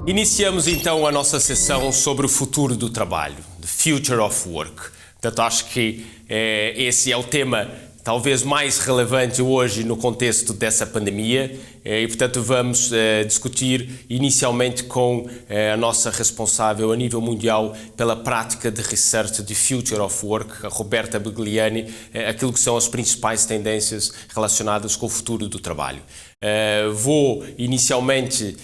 Iniciamos então a nossa sessão sobre o futuro do trabalho, the future of work. Portanto, acho que esse é o tema talvez mais relevante hoje no contexto dessa pandemia e, portanto, vamos discutir inicialmente com a nossa responsável a nível mundial pela prática de research de Future of Work, a Roberta Bigliani, aquilo que são as principais tendências relacionadas com o futuro do trabalho. Vou inicialmente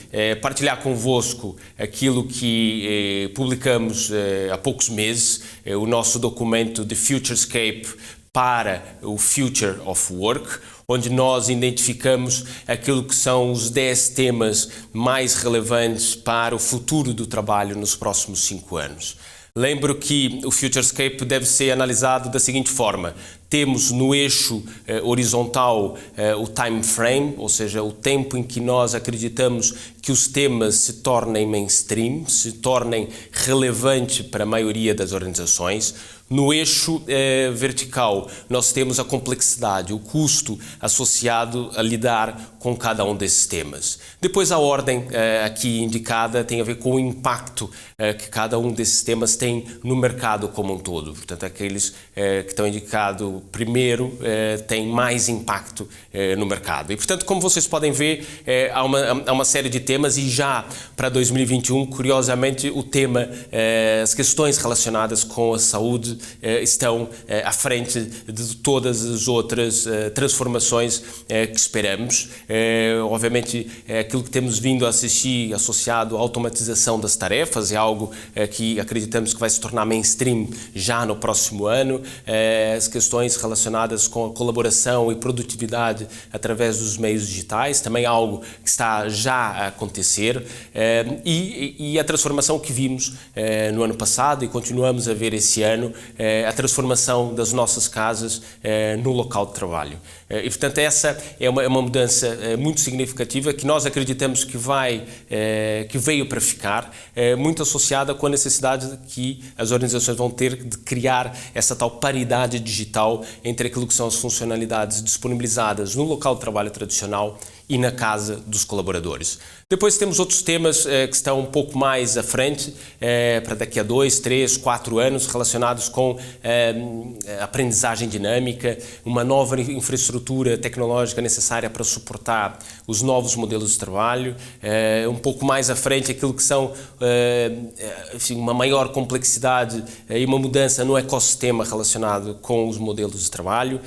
partilhar convosco aquilo que publicamos há poucos meses, o nosso documento de FutureScape para o Future of Work, onde nós identificamos aquilo que são os 10 temas mais relevantes para o futuro do trabalho nos próximos 5 anos. Lembro que o FutureScape deve ser analisado da seguinte forma. Temos no eixo horizontal o time frame, ou seja, o tempo em que nós acreditamos que os temas se tornem mainstream, se tornem relevantes para a maioria das organizações. No eixo vertical, nós temos a complexidade, o custo associado a lidar com cada um desses temas. Depois, a ordem aqui indicada tem a ver com o impacto que cada um desses temas tem no mercado como um todo. Portanto, aqueles que estão indicados primeiro têm mais impacto no mercado. E, portanto, como vocês podem ver, há uma série de temas e já para 2021, curiosamente, o tema, as questões relacionadas com a saúde estão à frente de todas as outras transformações que esperamos. Obviamente, aquilo que temos vindo a assistir associado à automatização das tarefas é algo que acreditamos que vai se tornar mainstream já no próximo ano. As questões relacionadas com a colaboração e produtividade através dos meios digitais, também algo que está já a acontecer. E a transformação que vimos no ano passado e continuamos a ver esse ano, a transformação das nossas casas no local de trabalho. E, portanto, essa é uma mudança muito significativa que nós acreditamos que veio para ficar, muito associada com a necessidade que as organizações vão ter de criar essa tal paridade digital entre aquilo que são as funcionalidades disponibilizadas no local de trabalho tradicional e na casa dos colaboradores. Depois temos outros temas que estão um pouco mais à frente, para daqui a 2, 3, 4 anos, relacionados com aprendizagem dinâmica, uma nova infraestrutura tecnológica necessária para suportar os novos modelos de trabalho, um pouco mais à frente aquilo que são enfim, uma maior complexidade e uma mudança no ecossistema relacionado com os modelos de trabalho,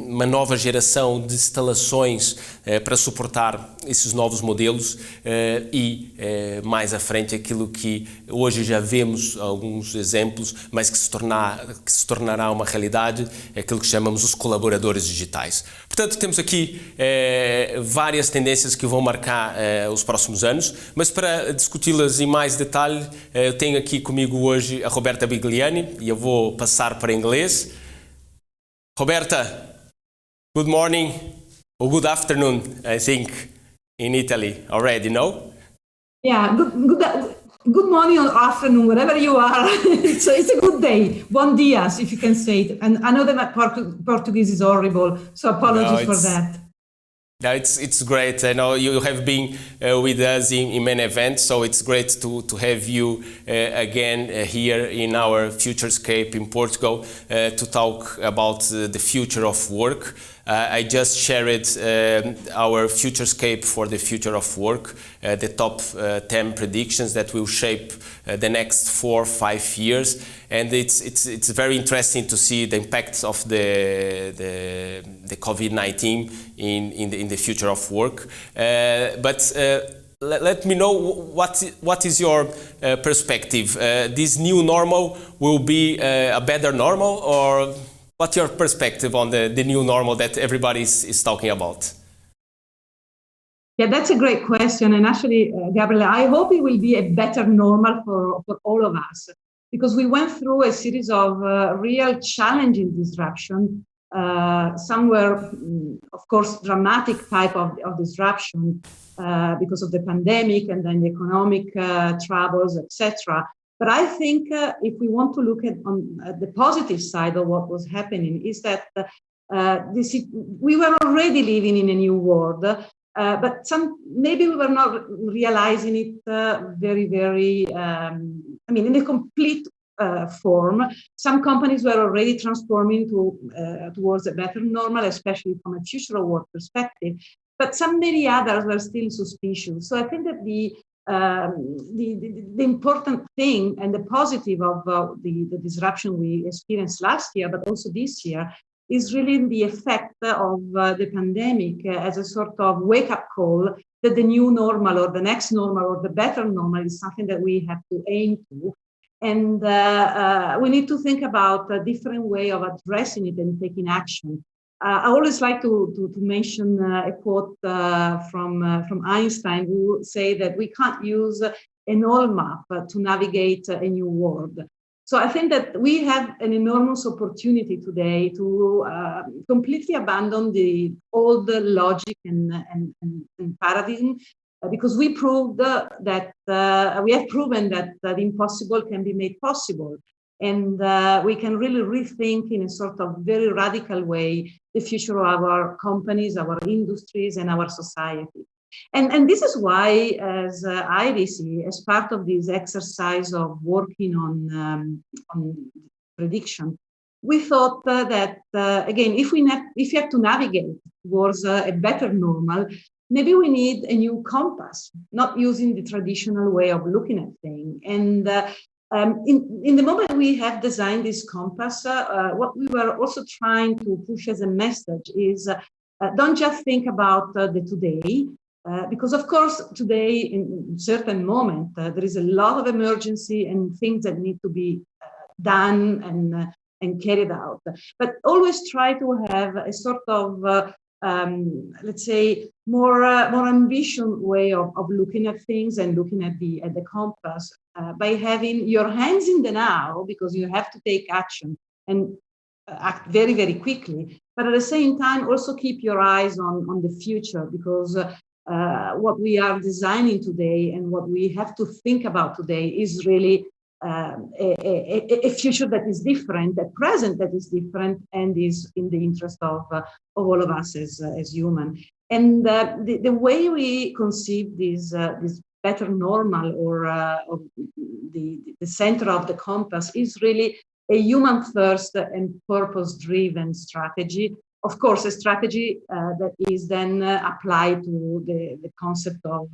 uma nova geração de instalações para suportar esses novos modelos e mais à frente aquilo que hoje já vemos alguns exemplos, mas que se tornará uma realidade, aquilo que chamamos os colaboradores digitais. Portanto, temos aqui várias tendências que vão marcar os próximos anos, mas para discuti-las em mais detalhe, eu tenho aqui comigo hoje a Roberta Bigliani e eu vou passar para inglês. Roberta, good morning. Or good afternoon, I think, in Italy already, no? Yeah, good morning or afternoon, wherever you are. it's a good day. Bom dias, if you can say it. And I know that my Portuguese is horrible, so apologies for that. No, it's great. I know you have been with us in many events, so it's great to have you again here in our FutureScape in Portugal to talk about the future of work. I just shared our FutureScape for the future of work, the top 10 predictions that will shape the next 4 or 5 years, and it's very interesting to see the impacts of the COVID-19 in the future of work. But let me know what is your perspective. This new normal will be a better normal, or what's your perspective on the new normal that everybody is talking about? Yeah, that's a great question. And actually, Gabriel, I hope it will be a better normal for all of us, because we went through a series of real challenging disruption. Some were, of course, dramatic type of disruption because of the pandemic and then the economic troubles, etc. But I think if we want to look at the positive side of what was happening, is that we were already living in a new world. But maybe we were not realizing it very, in a complete form. Some companies were already transforming towards a better normal, especially from a future of work perspective. But many others were still suspicious. So I think that the important thing and the positive of the disruption we experienced last year, but also this year, is really the effect of the pandemic as a sort of wake-up call that the new normal or the next normal or the better normal is something that we have to aim to. And we need to think about a different way of addressing it and taking action. I always like to mention a quote from Einstein, who say that we can't use an old map to navigate a new world. So I think that we have an enormous opportunity today to completely abandon the old logic and paradigm, because we proved that we have proven that the impossible can be made possible. And we can really rethink in a sort of very radical way the future of our companies, our industries, and our society. And this is why, as IDC, as part of this exercise of working on prediction, we thought that, again, if we have to navigate towards a better normal, maybe we need a new compass, not using the traditional way of looking at things. And in the moment we have designed this compass, what we were also trying to push as a message is don't just think about the today, because of course today in certain moment there is a lot of emergency and things that need to be done and carried out. But always try to have a sort of let's say more ambitious way of looking at things and looking at the compass by having your hands in the now, because you have to take action and act very, very quickly. But at the same time, also keep your eyes on the future, because what we are designing today and what we have to think about today is really a future that is different, a present that is different, and is in the interest of all of us as human. And the way we conceive this better normal or the center of the compass is really a human first and purpose driven strategy. Of course, a strategy that is then applied to the concept of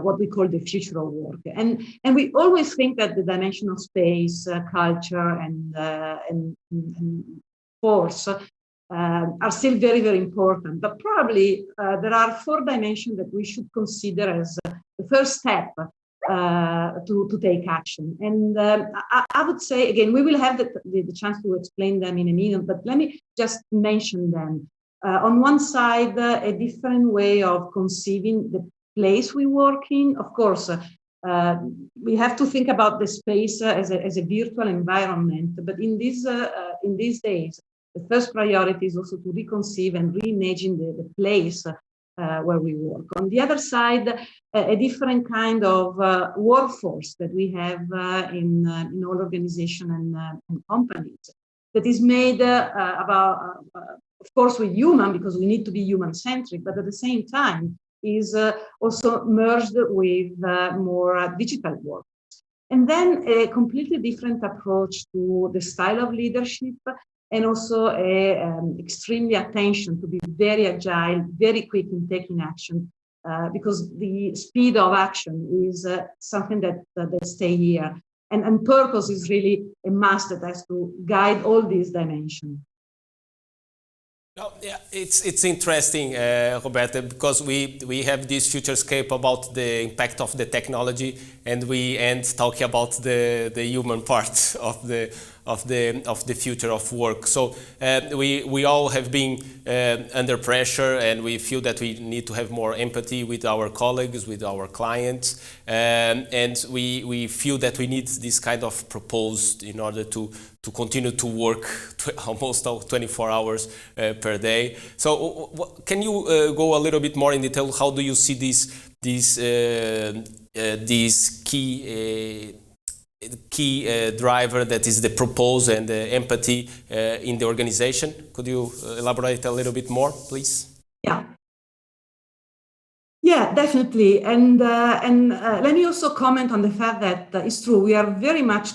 what we call the future of work. And we always think that the dimension of space, culture, and force are still very, very important. But probably there are 4 dimensions that we should consider as the first step to take action. And I would say, again, we will have the chance to explain them in a minute, but let me just mention them. On one side, a different way of conceiving the place we work in. Of course, we have to think about the space as a virtual environment, but in these days, the first priority is also to reconceive and reimagine the place where we work. On the other side, a different kind of workforce that we have in all organizations and companies that is made about, of course, we're human because we need to be human-centric, but at the same time is also merged with more digital work. And then a completely different approach to the style of leadership, and also extremely attention to be very agile, very quick in taking action, because the speed of action is something that stay here. And purpose is really a must that has to guide all these dimensions. No, yeah, it's interesting, Roberta, because we have this FutureScape about the impact of the technology, and we end talking about the human part of the future of work. So we all have been under pressure, and we feel that we need to have more empathy with our colleagues, with our clients, and we feel that we need this kind of proposed in order to continue to work almost 24 hours per day. So can you go a little bit more in detail? How do you see this key driver that is the propose and the empathy in the organization? Could you elaborate a little bit more, please? Yeah. Yeah, definitely. And let me also comment on the fact that it's true. We are very much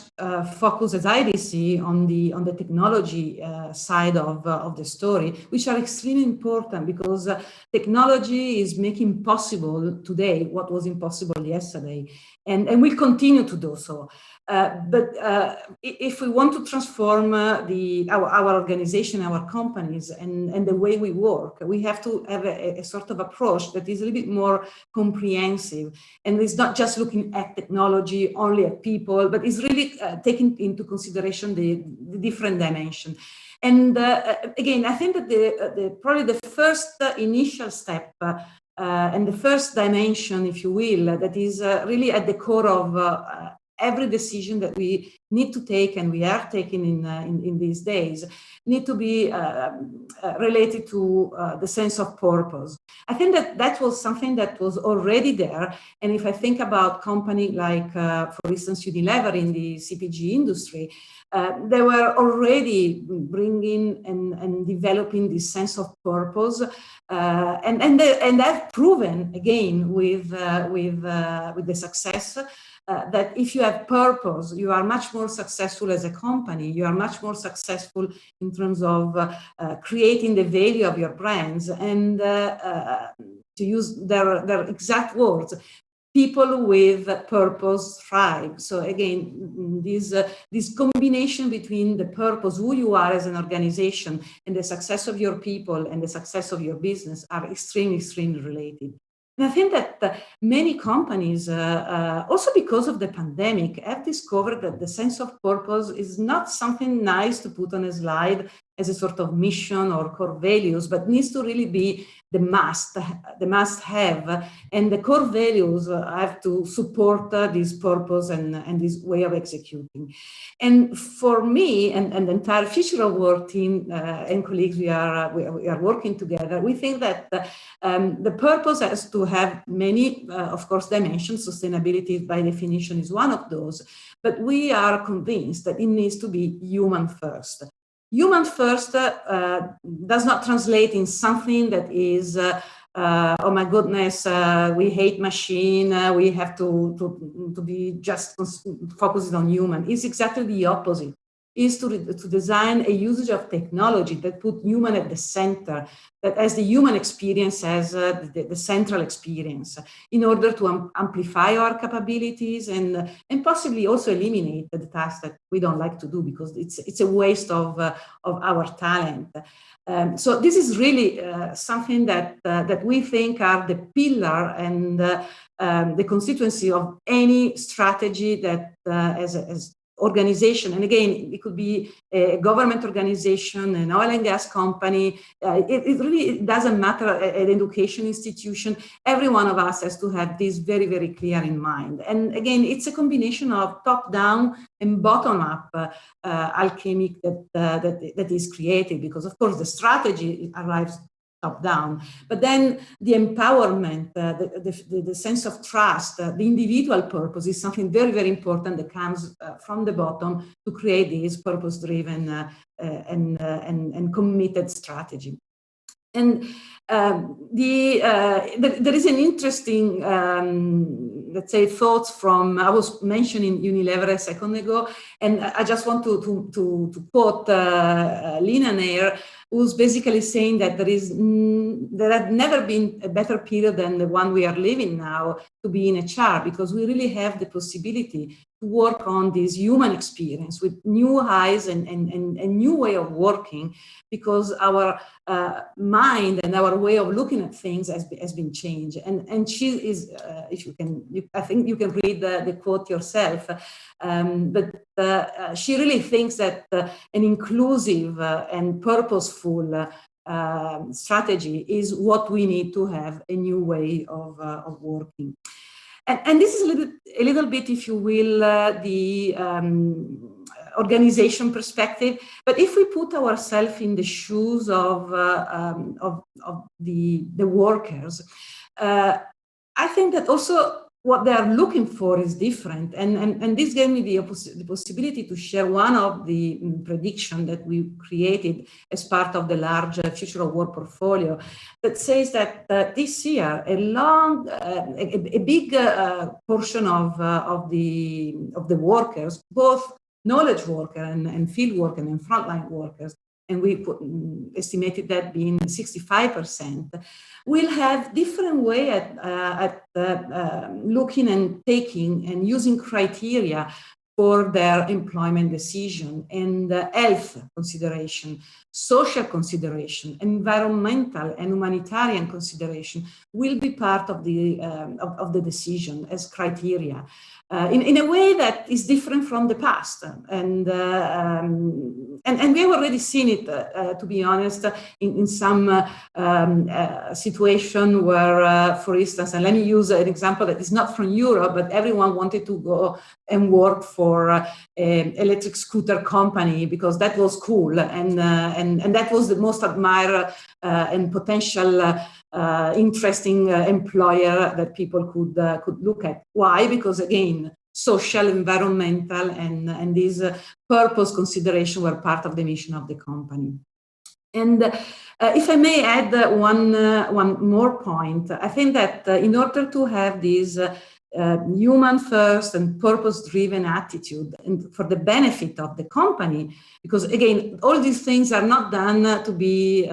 focused as IDC on the technology side of the story, which are extremely important because technology is making possible today what was impossible yesterday, and will continue to do so. But if we want to transform our organization, our companies, and the way we work, we have to have a sort of approach that is a little bit more comprehensive, and it's not just looking at technology, only at people, but it's really taking into consideration the different dimension. And again, I think that probably the first initial step and the first dimension, if you will, that is really at the core of every decision that we need to take and we are taking in these days need to be related to the sense of purpose. I think that was something that was already there. And if I think about company like, for instance, Unilever in the CPG industry, they were already bringing and developing this sense of purpose, and they've proven again with the success that if you have purpose, you are much more successful as a company. You are much more successful in terms of creating the value of your brands, and to use their exact words, people with purpose thrive. So again, this combination between the purpose, who you are as an organization, and the success of your people and the success of your business are extremely, extremely related. And I think that many companies, also because of the pandemic, have discovered that the sense of purpose is not something nice to put on a slide as a sort of mission or core values, but needs to really be the must have, and the core values have to support this purpose and this way of executing. And for me and the entire Future of Work team and colleagues, we are working together. We think that the purpose has to have many, of course, dimensions. Sustainability, by definition, is one of those. But we are convinced that it needs to be human first. Human first does not translate in something that is, oh my goodness, we hate machine, we have to be just focused on human. It's exactly the opposite. Is to design a usage of technology that put human at the center, that as the human experience as the central experience, in order to amplify our capabilities and possibly also eliminate the tasks that we don't like to do because it's a waste of our talent. So this is really something that we think are the pillar and the constituency of any strategy that as organization, and again, it could be a government organization, an oil and gas company, it really doesn't matter, an education institution. Every one of us has to have this very, very clear in mind. And again, it's a combination of top-down and bottom-up alchemy that is created, because of course the strategy arrives top-down, but then the empowerment, the sense of trust, the individual purpose is something very, very important that comes from the bottom to create this purpose-driven and committed strategy. And there is an interesting, let's say, thoughts from, I was mentioning Unilever a second ago, and I just want to quote Lina Nair, who's basically saying that there had never been a better period than the one we are living now to be in HR, because we really have the possibility to work on this human experience with new eyes and new way of working, because our mind and our way of looking at things has been changed. And she is, if you can, I think you can read the quote yourself, but she really thinks that an inclusive and purposeful strategy is what we need to have a new way of working. And this is a little bit, if you will, the organization perspective. But if we put ourselves in the shoes of the workers, I think that also what they are looking for is different. And this gave me the possibility to share one of the prediction that we created as part of the large Future of Work portfolio that says that this year, a big portion of the workers, both knowledge worker and field worker and frontline workers, and we estimated that being 65%, will have different way at looking and taking and using criteria for their employment decision, and health consideration, social consideration, environmental and humanitarian consideration will be part of the decision as criteria. In a way that is different from the past, and we have already seen it, to be honest, in some situation where, for instance, and let me use an example that is not from Europe, but everyone wanted to go and work for an electric scooter company because that was cool, and that was the most admired and potential interesting employer that people could look at. Why? Because again, social, environmental, and these purpose consideration were part of the mission of the company. And if I may add one more point, I think that in order to have this human first and purpose-driven attitude, and for the benefit of the company, because again, all these things are not done to be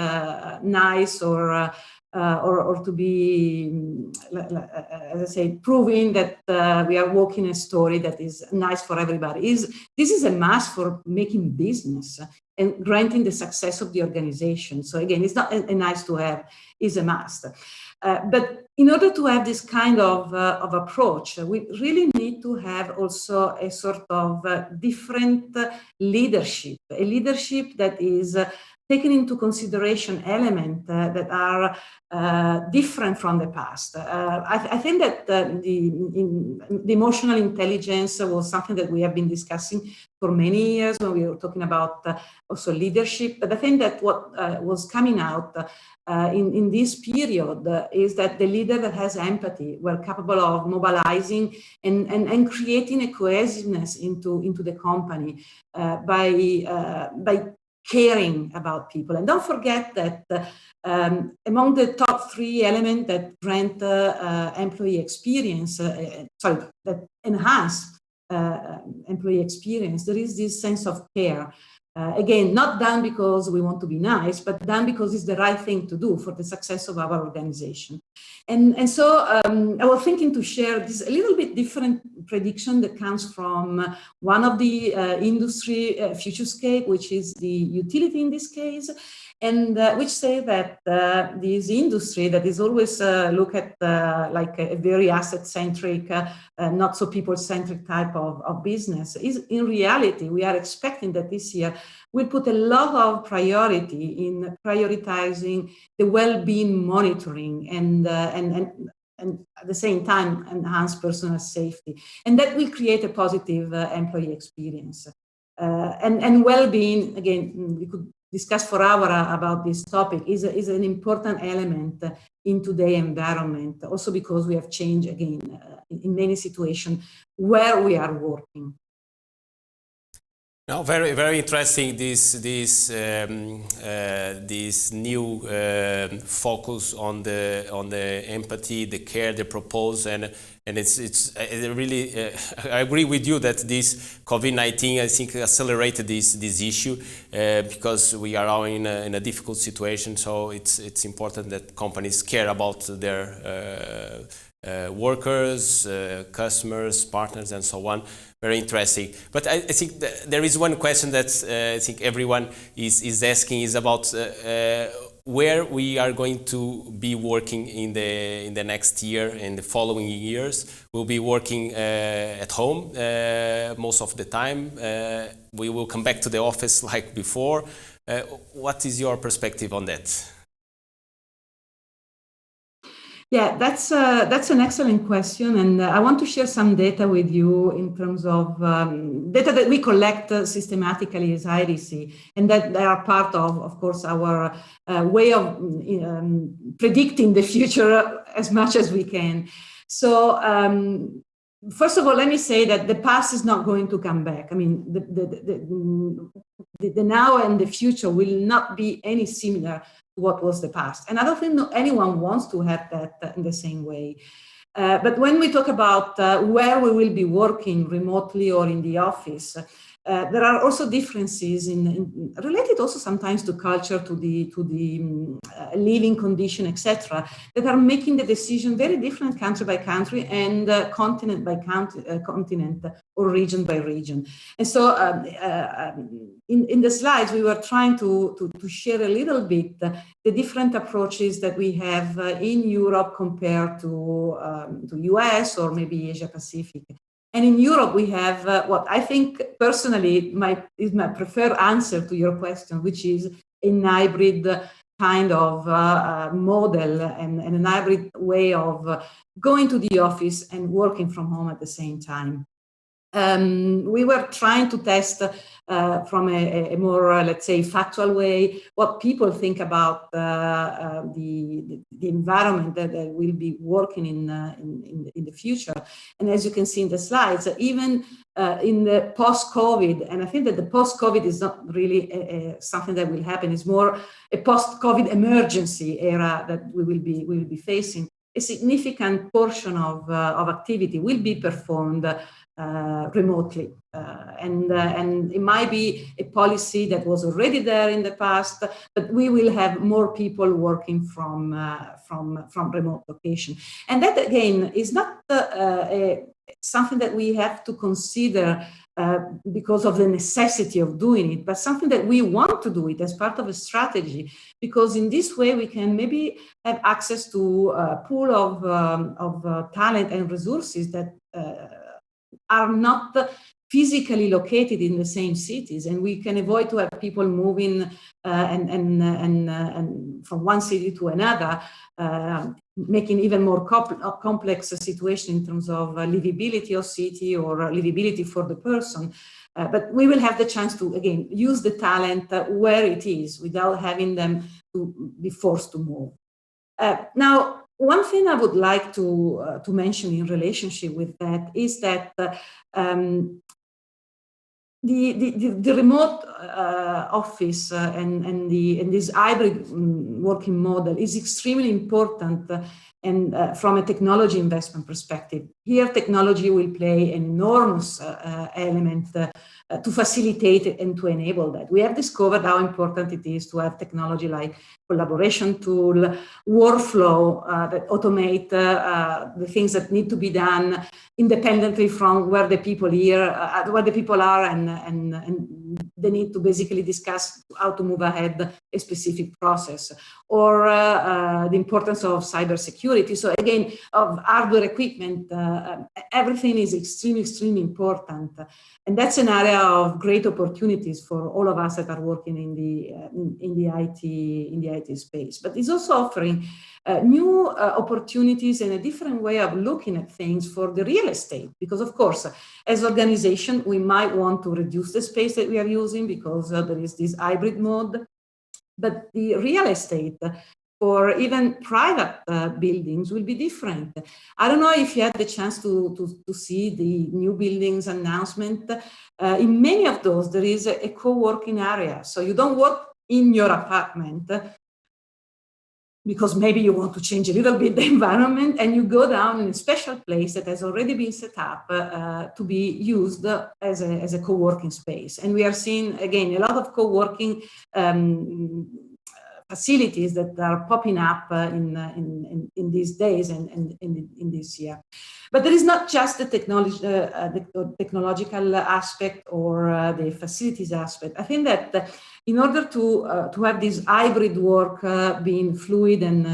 nice or to be, as I say, proving that we are walking a story that is nice for everybody. This is a must for making business and granting the success of the organization. So again, it's not a nice to have, it's a must. But in order to have this kind of approach, we really need to have also a sort of different leadership, a leadership that is taking into consideration elements that are different from the past. I think that the emotional intelligence was something that we have been discussing for many years when we were talking about also leadership. But I think that what was coming out in this period is that the leader that has empathy were capable of mobilizing and creating a cohesiveness into the company by caring about people. And don't forget that among the top 3 elements that grant employee experience, that enhance employee experience, there is this sense of care. Again, not done because we want to be nice, but done because it's the right thing to do for the success of our organization. And so I was thinking to share this a little bit different prediction that comes from one of the industry, FutureScape, which is the utility in this case, and which say that this industry that is always look at like a very asset-centric, not so people-centric type of business, is in reality, we are expecting that this year will put a lot of priority in prioritizing the well-being monitoring and at the same time enhance personal safety. And that will create a positive employee experience. And well-being, again, we could discuss for hours about this topic, is an important element in today's environment, also because we have changed, again, in many situations where we are working. No, very, very interesting. This new focus on the empathy, the care, the propose, and it's really. I agree with you that this COVID-19, I think, accelerated this issue because we are now in a difficult situation. So it's important that companies care about their workers, customers, partners, and so on. Very interesting. But I think there is one question that I think everyone is asking is about where we are going to be working in the next year and the following years. We'll be working at home most of the time. We will come back to the office like before. What is your perspective on that? Yeah, that's an excellent question, and I want to share some data with you in terms of data that we collect systematically as IDC, and that they are part of course, our way of predicting the future as much as we can. So first of all, let me say that the past is not going to come back. I mean, the now and the future will not be any similar to what was the past. And I don't think anyone wants to have that in the same way. But when we talk about where we will be working remotely or in the office, there are also differences related also sometimes to culture, to the living condition, etc., that are making the decision very different country by country and continent by continent or region by region. And so in the slides, we were trying to share a little bit the different approaches that we have in Europe compared to US or maybe Asia Pacific. And in Europe, we have what I think personally is my preferred answer to your question, which is a hybrid kind of model and a hybrid way of going to the office and working from home at the same time. We were trying to test from a more, let's say, factual way what people think about the environment that will be working in the future. And as you can see in the slides, even in the post-COVID, and I think that the post-COVID is not really something that will happen, it's more a post-COVID emergency era that we will be facing. A significant portion of activity will be performed remotely, and it might be a policy that was already there in the past, but we will have more people working from remote location, and that again is not something that we have to consider because of the necessity of doing it, but something that we want to do it as part of a strategy, because in this way we can maybe have access to a pool of talent and resources that are not physically located in the same cities, and we can avoid to have people moving and from one city to another, making even more complex a situation in terms of livability of city or livability for the person. But we will have the chance to, again, use the talent where it is without having them to be forced to move. Now, one thing I would like to mention in relationship with that is that the remote office and this hybrid working model is extremely important, and from a technology investment perspective. Here, technology will play an enormous element to facilitate and to enable that. We have discovered how important it is to have technology like collaboration tool, workflow that automate the things that need to be done independently from where the people are, and they need to basically discuss how to move ahead a specific process, or the importance of cybersecurity. So again, of hardware equipment, everything is extremely important, and that's an area of great opportunities for all of us that are working in the IT space. But it's also offering new opportunities and a different way of looking at things for the real estate, because of course, as organization, we might want to reduce the space that we are using because there is this hybrid mode, but the real estate or even private buildings will be different. I don't know if you had the chance to see the new buildings announcement. In many of those, there is a co-working area. So you don't work in your apartment because maybe you want to change a little bit the environment, and you go down in a special place that has already been set up to be used as a co-working space. And we are seeing, again, a lot of co-working facilities that are popping up in these days and in this year. But there is not just the technological aspect or the facilities aspect. I think that in order to have this hybrid work being fluid and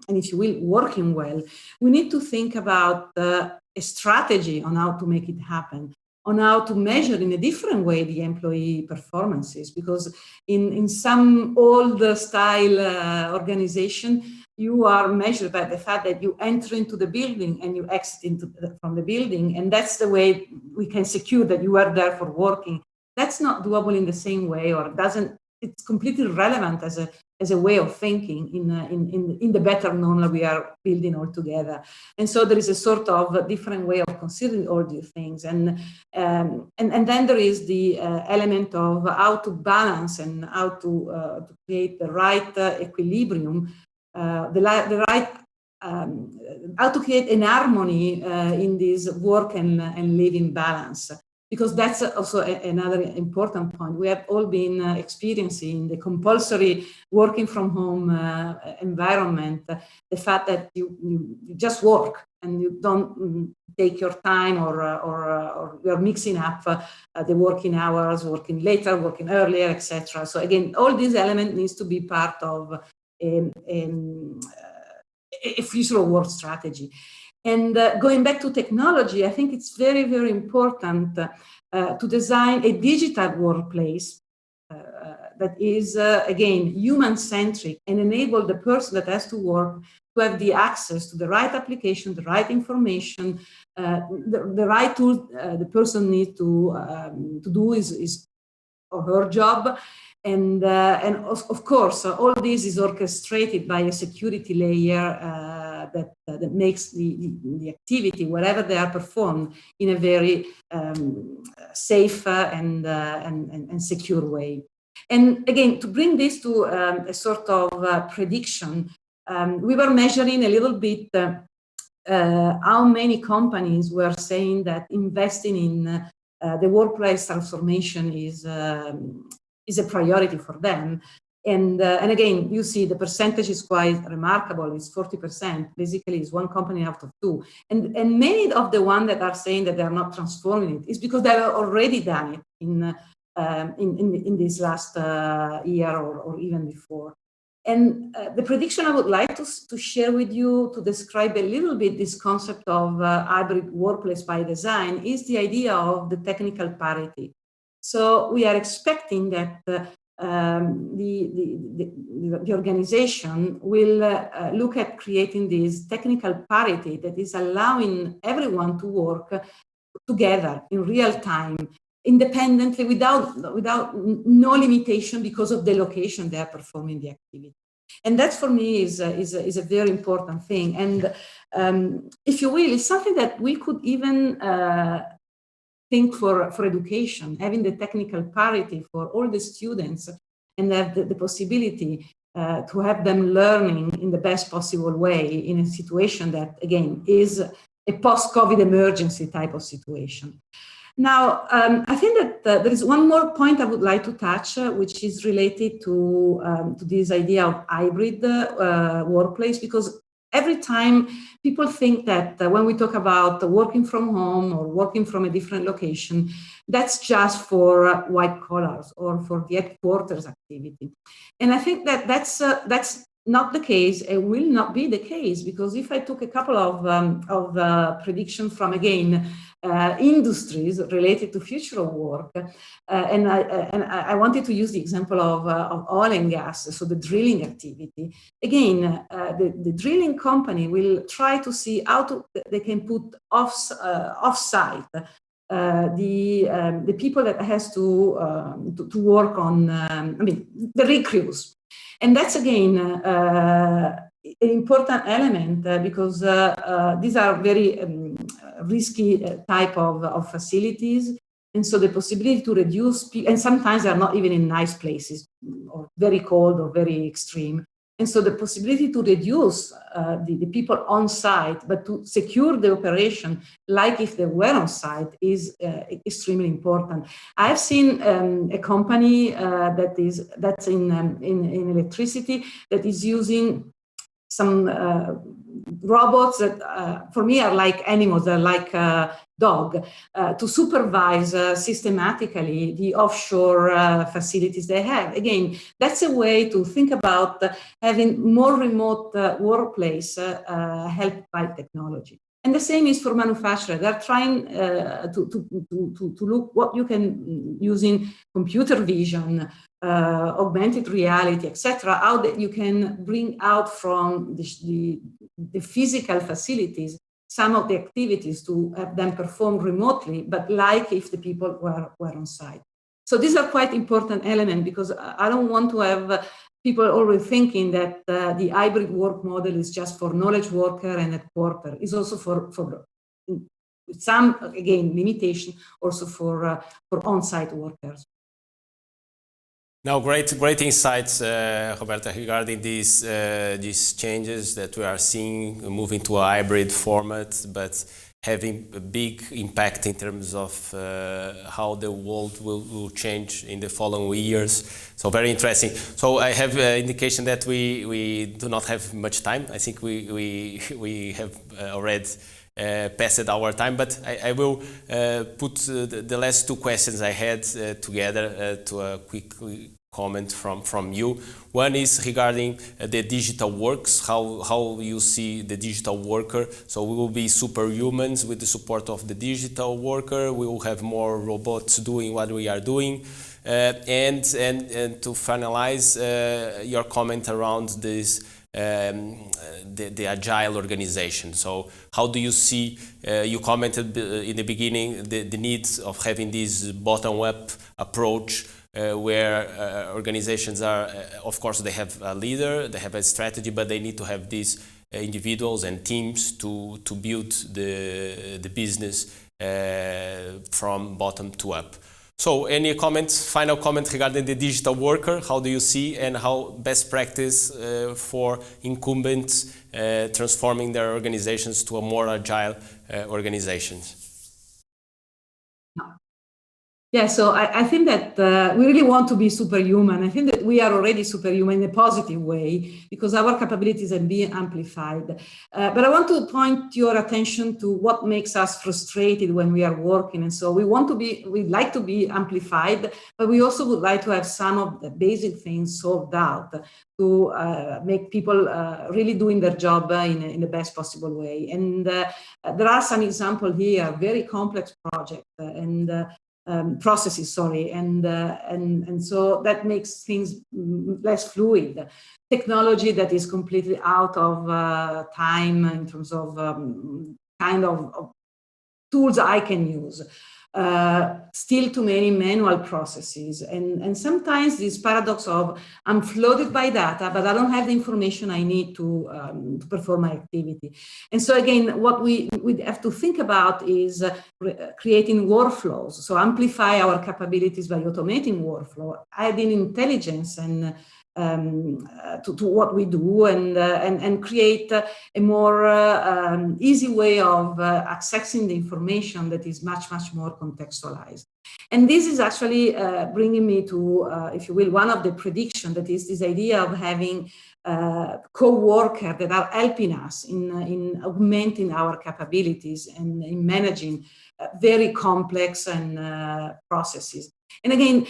if you will, working well, we need to think about a strategy on how to make it happen, on how to measure in a different way the employee performances, because in some old style organization, you are measured by the fact that you enter into the building and you exit from the building, and that's the way we can secure that you are there for working. That's not doable in the same way, or doesn't it's completely relevant as a way of thinking in the better normal we are building all together. And so there is a sort of different way of considering all these things. And then there is the element of how to balance and how to create the right equilibrium, the right how to create an harmony in this work and living balance. Because that's also another important point. We have all been experiencing the compulsory working from home environment, the fact that you just work and you don't take your time or you're mixing up the working hours, working later, working earlier, etc. So again, all these elements needs to be part of a future work strategy. And going back to technology, I think it's very, very important to design a digital workplace that is, again, human-centric and enable the person that has to work to have the access to the right application, the right information, the right tool the person needs to do his or her job. And of course, all this is orchestrated by a security layer that makes the activity, wherever they are performed, in a very safe and secure way. And again, to bring this to a sort of prediction, we were measuring a little bit how many companies were saying that investing in the workplace transformation is a priority for them. And again, you see the percentage is quite remarkable. It's 40%. Basically, it's one company out of two. And many of the ones that are saying that they are not transforming it is because they have already done it in this last year or even before. And the prediction I would like to share with you to describe a little bit this concept of hybrid workplace by design is the idea of the technical parity. So we are expecting that the organization will look at creating this technical parity that is allowing everyone to work together in real time, independently, without no limitation because of the location they are performing the activity. And that for me is a very important thing. And if you will, it's something that we could even think for education, having the technical parity for all the students and have the possibility to have them learning in the best possible way in a situation that, again, is a post-COVID emergency type of situation. Now, I think that there is one more point I would like to touch, which is related to this idea of hybrid workplace, because every time people think that when we talk about working from home or working from a different location, that's just for white collars or for the headquarters activity. And I think that that's not the case. It will not be the case, because if I took a couple of predictions from, again, industries related to future of work, and I wanted to use the example of oil and gas, so the drilling activity. Again, the drilling company will try to see how they can put off-site the people that has to work on, the rig crews. And that's, again, an important element because these are very risky type of facilities. And so the possibility to reduce, and sometimes they're not even in nice places or very cold or very extreme. And so the possibility to reduce the people on site, but to secure the operation like if they were on site is extremely important. I've seen a company that's in electricity that is using some robots that for me are like animals, they're like dog, to supervise systematically the offshore facilities they have. Again, that's a way to think about having more remote workplace helped by technology. And the same is for manufacturers. They're trying to look what you can using computer vision, augmented reality, etc., how that you can bring out from the physical facilities some of the activities to have them perform remotely, but like if the people were on site. So these are quite important elements, because I don't want to have people always thinking that the hybrid work model is just for knowledge worker and headquarter. It's also for some, again, limitation also for on-site workers. Now, great insights, Roberta, regarding these changes that we are seeing, moving to a hybrid format, but having a big impact in terms of how the world will change in the following years. So very interesting. So I have indication that we do not have much time. I think we have already passed our time, but I will put the last two questions I had together to a quick comment from you. One is regarding the digital works, how you see the digital worker. So we will be superhumans with the support of the digital worker. We will have more robots doing what we are doing. And to finalize your comment around this, the agile organization. So how do you see, you commented in the beginning, the needs of having this bottom-up approach where organizations are, of course, they have a leader, they have a strategy, but they need to have these individuals and teams to build the business from bottom to up. So any comments, final comment regarding the digital worker? How do you see, and how best practice for incumbents transforming their organizations to a more agile organizations? Yeah, so I think that we really want to be superhuman. I think that we are already superhuman in a positive way, because our capabilities are being amplified. But I want to point your attention to what makes us frustrated when we are working. And so we'd like to be amplified, but we also would like to have some of the basic things solved out to make people really doing their job in the best possible way. And there are some examples here, very complex projects and processes, and so that makes things less fluid. Technology that is completely out of time in terms of kind of tools I can use. Still too many manual processes, and sometimes this paradox of I'm flooded by data, but I don't have the information I need to perform my activity. And so again, what we have to think about is creating workflows. So amplify our capabilities by automating workflow, adding intelligence and to what we do, and create a more easy way of accessing the information that is much more contextualized. And this is actually bringing me to, if you will, one of the predictions, that is this idea of having co-workers that are helping us in augmenting our capabilities and in managing very complex and processes. And again,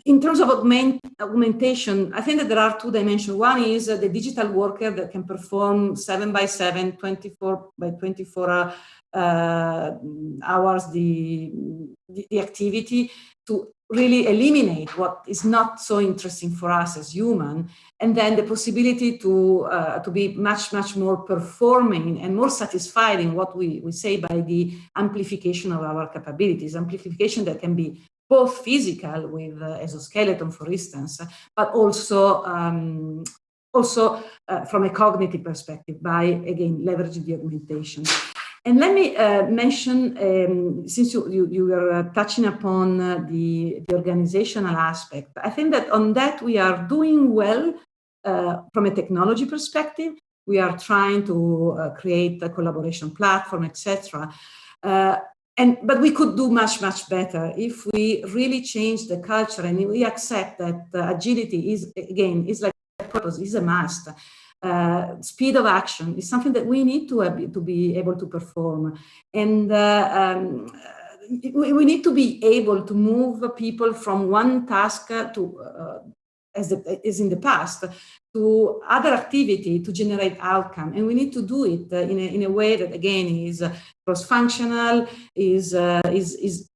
in terms of augmentation, I think that there are two dimensions. One is the digital worker that can perform 7x7, 24x24 hours the activity, to really eliminate what is not so interesting for us as human, and then the possibility to be much more performing and more satisfied in what we say by the amplification of our capabilities, amplification that can be both physical with exoskeleton, for instance, but also from a cognitive perspective by, again, leveraging the augmentation. And let me mention, since you were touching upon the organizational aspect, I think that on that we are doing well from a technology perspective. We are trying to create a collaboration platform, etc. But we could do much better if we really change the culture and we accept that agility is like a purpose, is a must. Speed of action is something that we need to be able to perform, and we need to be able to move people from one task to as in the past to other activity to generate outcome, and we need to do it in a way that again is cross-functional, is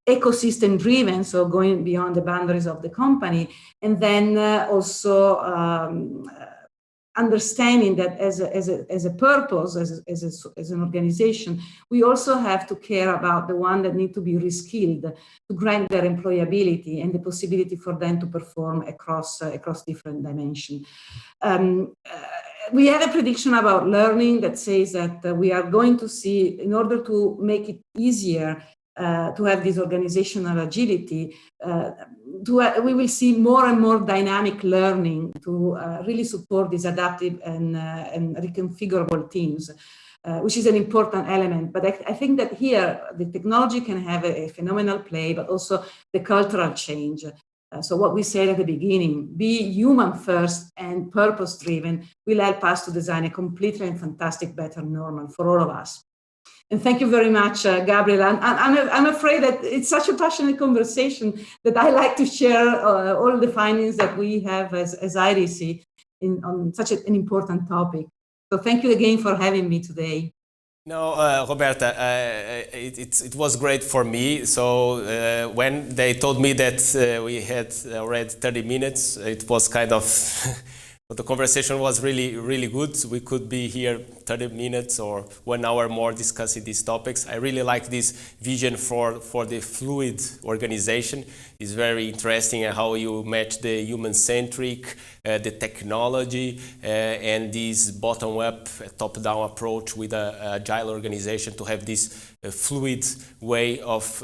ecosystem driven, so going beyond the boundaries of the company, and then also understanding that as a purpose, as an organization, we also have to care about the one that need to be reskilled to grant their employability and the possibility for them to perform across different dimensions. We have a prediction about learning that says that we are going to see, in order to make it easier to have this organizational agility, we will see more and more dynamic learning to really support these adaptive and reconfigurable teams, which is an important element. But I think that here the technology can have a phenomenal play, but also the cultural change. So what we said at the beginning, be human first and purpose driven, will help us to design a completely and fantastic better normal for all of us. And thank you very much, Gabriel. I'm afraid that it's such a passionate conversation that I like to share all the findings that we have as IDC on such an important topic. So thank you again for having me today. No, Roberta, it was great for me. So when they told me that we had already 30 minutes, it was kind of, the conversation was really, really good. We could be here 30 minutes or 1 hour more discussing these topics. I really like this vision for the fluid organization. It's very interesting how you match the human-centric, the technology, and this bottom-up, top-down approach with an agile organization to have this fluid way of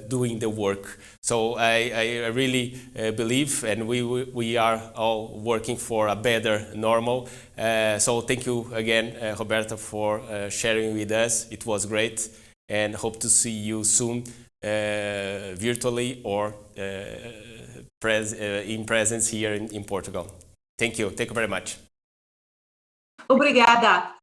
doing the work. So I really believe, and we are all working for a better normal. So thank you again, Roberta, for sharing with us. It was great, and hope to see you soon, virtually or in presence here in Portugal. Thank you very much. Obrigada.